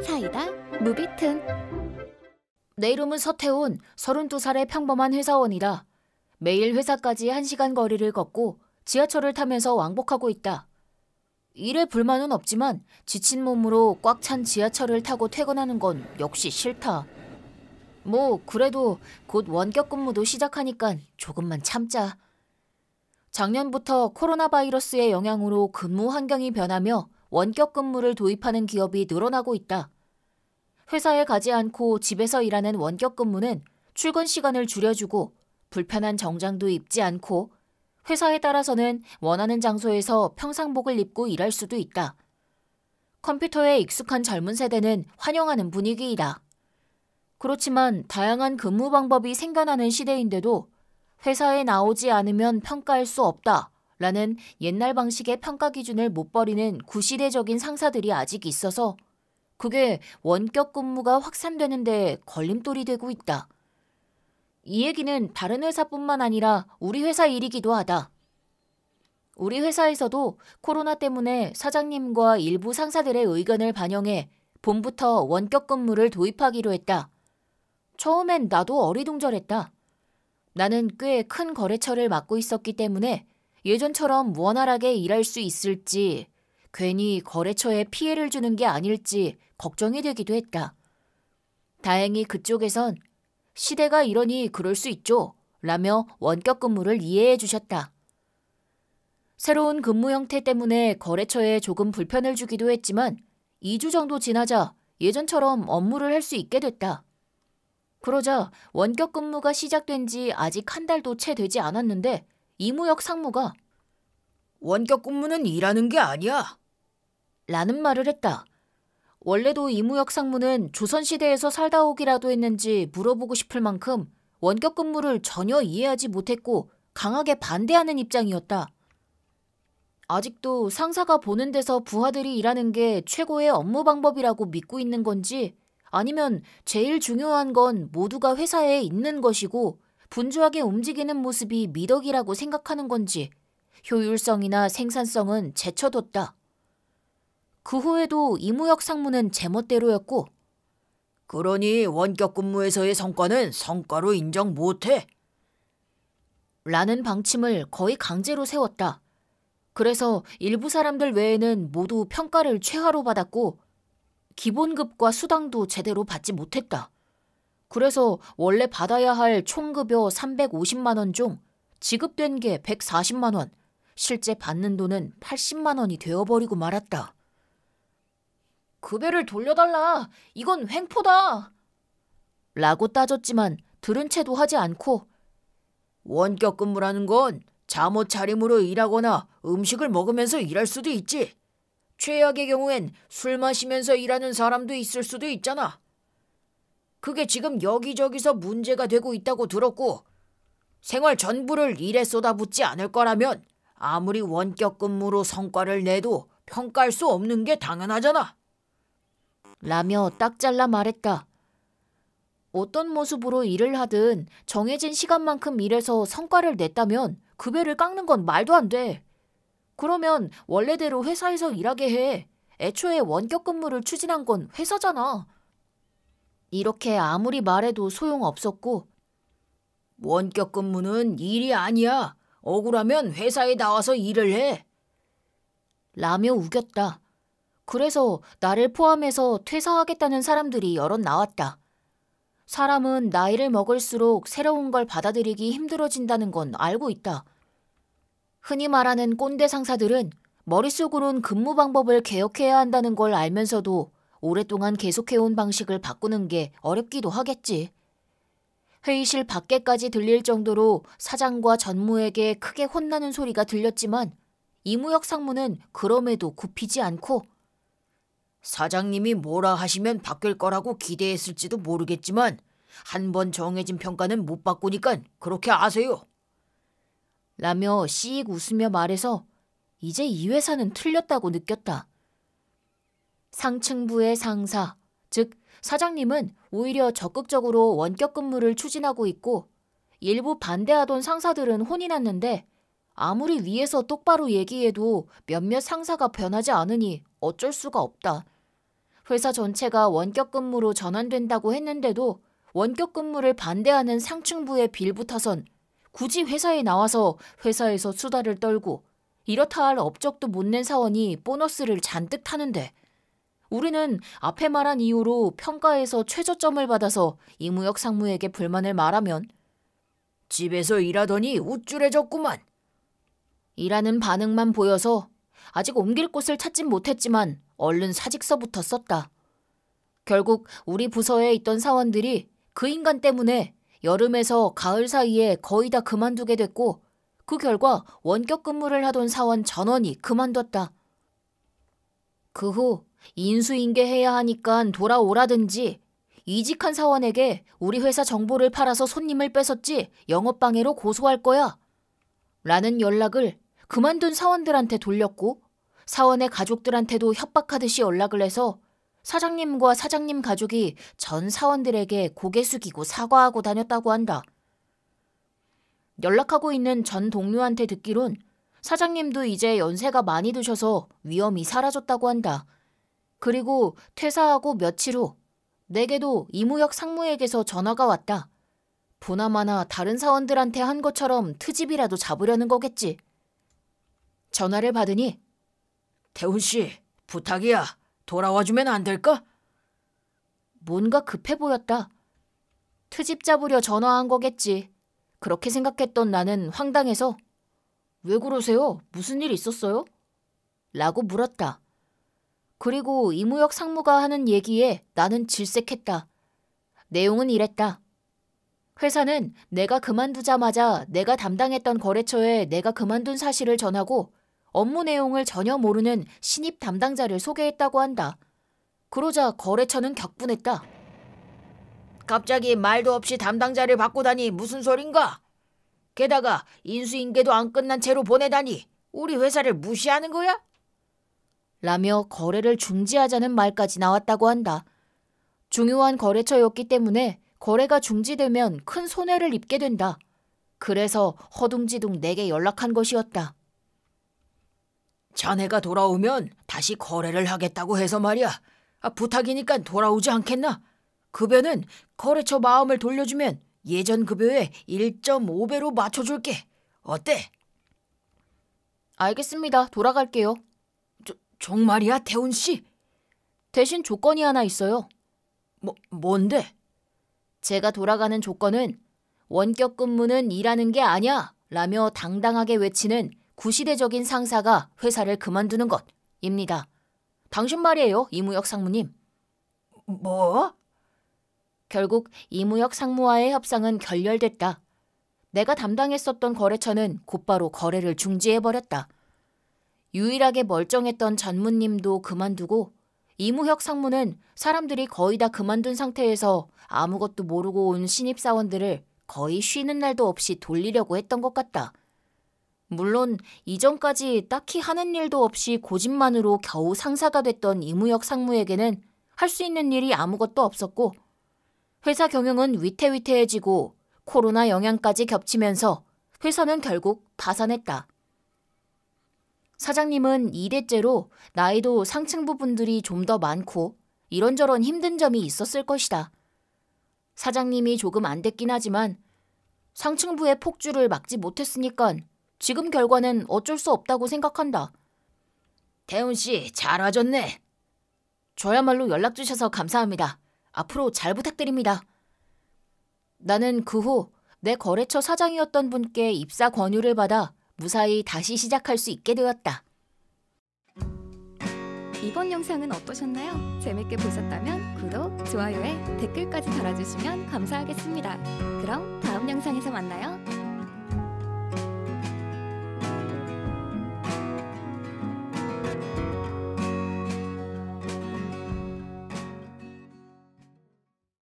사이다 무비튼. 내 이름은 서태훈, 32살의 평범한 회사원이다. 매일 회사까지 1시간 거리를 걷고 지하철을 타면서 왕복하고 있다. 일에 불만은 없지만 지친 몸으로 꽉 찬 지하철을 타고 퇴근하는 건 역시 싫다. 그래도 곧 원격 근무도 시작하니까 조금만 참자. 작년부터 코로나 바이러스의 영향으로 근무 환경이 변하며 원격 근무를 도입하는 기업이 늘어나고 있다. 회사에 가지 않고 집에서 일하는 원격 근무는 출근 시간을 줄여주고 불편한 정장도 입지 않고 회사에 따라서는 원하는 장소에서 평상복을 입고 일할 수도 있다. 컴퓨터에 익숙한 젊은 세대는 환영하는 분위기이다. 그렇지만 다양한 근무 방법이 생겨나는 시대인데도 회사에 나오지 않으면 평가할 수 없다라는 옛날 방식의 평가 기준을 못 버리는 구시대적인 상사들이 아직 있어서 그게 원격 근무가 확산되는 데 걸림돌이 되고 있다. 이 얘기는 다른 회사뿐만 아니라 우리 회사 일이기도 하다. 우리 회사에서도 코로나 때문에 사장님과 일부 상사들의 의견을 반영해 봄부터 원격 근무를 도입하기로 했다. 처음엔 나도 어리둥절했다. 나는 꽤 큰 거래처를 맡고 있었기 때문에 예전처럼 원활하게 일할 수 있을지, 괜히 거래처에 피해를 주는 게 아닐지 걱정이 되기도 했다. 다행히 그쪽에선 시대가 이러니 그럴 수 있죠 라며 원격 근무를 이해해 주셨다. 새로운 근무 형태 때문에 거래처에 조금 불편을 주기도 했지만 2주 정도 지나자 예전처럼 업무를 할 수 있게 됐다. 그러자 원격 근무가 시작된 지 아직 1달도 채 되지 않았는데 이무혁 상무가 원격 근무는 일하는 게 아니야 라는 말을 했다. 원래도 이무혁 상무는 조선시대에서 살다 오기라도 했는지 물어보고 싶을 만큼 원격 근무를 전혀 이해하지 못했고 강하게 반대하는 입장이었다. 아직도 상사가 보는 데서 부하들이 일하는 게 최고의 업무 방법이라고 믿고 있는 건지 아니면 제일 중요한 건 모두가 회사에 있는 것이고 분주하게 움직이는 모습이 미덕이라고 생각하는 건지 효율성이나 생산성은 제쳐뒀다. 그 후에도 이무혁 상무는 제멋대로였고 그러니 원격 근무에서의 성과는 성과로 인정 못해 라는 방침을 거의 강제로 세웠다. 그래서 일부 사람들 외에는 모두 평가를 최하로 받았고 기본급과 수당도 제대로 받지 못했다. 그래서 원래 받아야 할 총급여 350만 원 중 지급된 게 140만 원, 실제 받는 돈은 80만 원이 되어버리고 말았다. 급여를 돌려달라. 이건 횡포다. 라고 따졌지만 들은 채도 하지 않고 원격 근무라는 건 잠옷 차림으로 일하거나 음식을 먹으면서 일할 수도 있지. 최악의 경우엔 술 마시면서 일하는 사람도 있을 수도 있잖아. 그게 지금 여기저기서 문제가 되고 있다고 들었고 생활 전부를 일에 쏟아붓지 않을 거라면 아무리 원격 근무로 성과를 내도 평가할 수 없는 게 당연하잖아. 라며 딱 잘라 말했다. 어떤 모습으로 일을 하든 정해진 시간만큼 일해서 성과를 냈다면 급여를 깎는 건 말도 안 돼. 그러면 원래대로 회사에서 일하게 해. 애초에 원격 근무를 추진한 건 회사잖아. 이렇게 아무리 말해도 소용없었고 원격 근무는 일이 아니야. 억울하면 회사에 나와서 일을 해. 라며 우겼다. 그래서 나를 포함해서 퇴사하겠다는 사람들이 여럿 나왔다. 사람은 나이를 먹을수록 새로운 걸 받아들이기 힘들어진다는 건 알고 있다. 흔히 말하는 꼰대 상사들은 머릿속으론 근무 방법을 개혁해야 한다는 걸 알면서도 오랫동안 계속해온 방식을 바꾸는 게 어렵기도 하겠지. 회의실 밖에까지 들릴 정도로 사장과 전무에게 크게 혼나는 소리가 들렸지만 이무혁 상무는 그럼에도 굽히지 않고 사장님이 뭐라 하시면 바뀔 거라고 기대했을지도 모르겠지만 한 번 정해진 평가는 못 바꾸니까 그렇게 아세요. 라며 씩 웃으며 말해서 이제 이 회사는 틀렸다고 느꼈다. 상층부의 상사, 즉 사장님은 오히려 적극적으로 원격 근무를 추진하고 있고 일부 반대하던 상사들은 혼이 났는데 아무리 위에서 똑바로 얘기해도 몇몇 상사가 변하지 않으니 어쩔 수가 없다. 회사 전체가 원격 근무로 전환된다고 했는데도 원격 근무를 반대하는 상층부에 빌붙어선 굳이 회사에 나와서 회사에서 수다를 떨고 이렇다 할 업적도 못 낸 사원이 보너스를 잔뜩 타는데 우리는 앞에 말한 이유로 평가에서 최저점을 받아서 이무혁 상무에게 불만을 말하면 집에서 일하더니 우쭐해졌구만. 이라는 반응만 보여서 아직 옮길 곳을 찾진 못했지만 얼른 사직서부터 썼다. 결국 우리 부서에 있던 사원들이 그 인간 때문에 여름에서 가을 사이에 거의 다 그만두게 됐고 그 결과 원격 근무를 하던 사원 전원이 그만뒀다. 그 후 인수인계해야 하니까 돌아오라든지 이직한 사원에게 우리 회사 정보를 팔아서 손님을 뺏었지 영업방해로 고소할 거야 라는 연락을 그만둔 사원들한테 돌렸고 사원의 가족들한테도 협박하듯이 연락을 해서 사장님과 사장님 가족이 전 사원들에게 고개 숙이고 사과하고 다녔다고 한다. 연락하고 있는 전 동료한테 듣기론 사장님도 이제 연세가 많이 드셔서 위험이 사라졌다고 한다. 그리고 퇴사하고 며칠 후 내게도 이무혁 상무에게서 전화가 왔다. 보나마나 다른 사원들한테 한 것처럼 트집이라도 잡으려는 거겠지. 전화를 받으니 태훈 씨, 부탁이야. 돌아와주면 안 될까? 뭔가 급해 보였다. 트집 잡으려 전화한 거겠지. 그렇게 생각했던 나는 황당해서 왜 그러세요? 무슨 일 있었어요? 라고 물었다. 그리고 이무혁 상무가 하는 얘기에 나는 질색했다. 내용은 이랬다. 회사는 내가 그만두자마자 내가 담당했던 거래처에 내가 그만둔 사실을 전하고 업무 내용을 전혀 모르는 신입 담당자를 소개했다고 한다. 그러자 거래처는 격분했다. 갑자기 말도 없이 담당자를 바꾸다니 무슨 소린가? 게다가 인수인계도 안 끝난 채로 보내다니 우리 회사를 무시하는 거야? 라며 거래를 중지하자는 말까지 나왔다고 한다. 중요한 거래처였기 때문에 거래가 중지되면 큰 손해를 입게 된다. 그래서 허둥지둥 내게 연락한 것이었다. 자네가 돌아오면 다시 거래를 하겠다고 해서 말이야. 부탁이니까 돌아오지 않겠나? 급여는 거래처 마음을 돌려주면 예전 급여의 1.5배로 맞춰줄게. 어때? 알겠습니다. 돌아갈게요. 정말이야, 태훈 씨? 대신 조건이 하나 있어요. 뭔데? 제가 돌아가는 조건은 원격 근무는 일하는 게 아니야 라며 당당하게 외치는 구시대적인 상사가 회사를 그만두는 것입니다. 당신 말이에요, 이무혁 상무님. 뭐? 결국 이무혁 상무와의 협상은 결렬됐다. 내가 담당했었던 거래처는 곧바로 거래를 중지해버렸다. 유일하게 멀쩡했던 전무님도 그만두고 이무혁 상무는 사람들이 거의 다 그만둔 상태에서 아무것도 모르고 온 신입사원들을 거의 쉬는 날도 없이 돌리려고 했던 것 같다. 물론 이전까지 딱히 하는 일도 없이 고집만으로 겨우 상사가 됐던 이무혁 상무에게는 할 수 있는 일이 아무것도 없었고 회사 경영은 위태위태해지고 코로나 영향까지 겹치면서 회사는 결국 파산했다. 사장님은 2대째로 나이도 상층부 분들이 좀 더 많고 이런저런 힘든 점이 있었을 것이다. 사장님이 조금 안 됐긴 하지만 상층부의 폭주를 막지 못했으니까 지금 결과는 어쩔 수 없다고 생각한다. 태훈 씨, 잘 와줬네. 저야말로 연락 주셔서 감사합니다. 앞으로 잘 부탁드립니다. 나는 그 후 내 거래처 사장이었던 분께 입사 권유를 받아 무사히 다시 시작할 수 있게 되었다. 이번 영상은 어떠셨나요? 재밌게 보셨다면 구독, 좋아요에 댓글까지 달아주시면 감사하겠습니다. 그럼 다음 영상에서 만나요.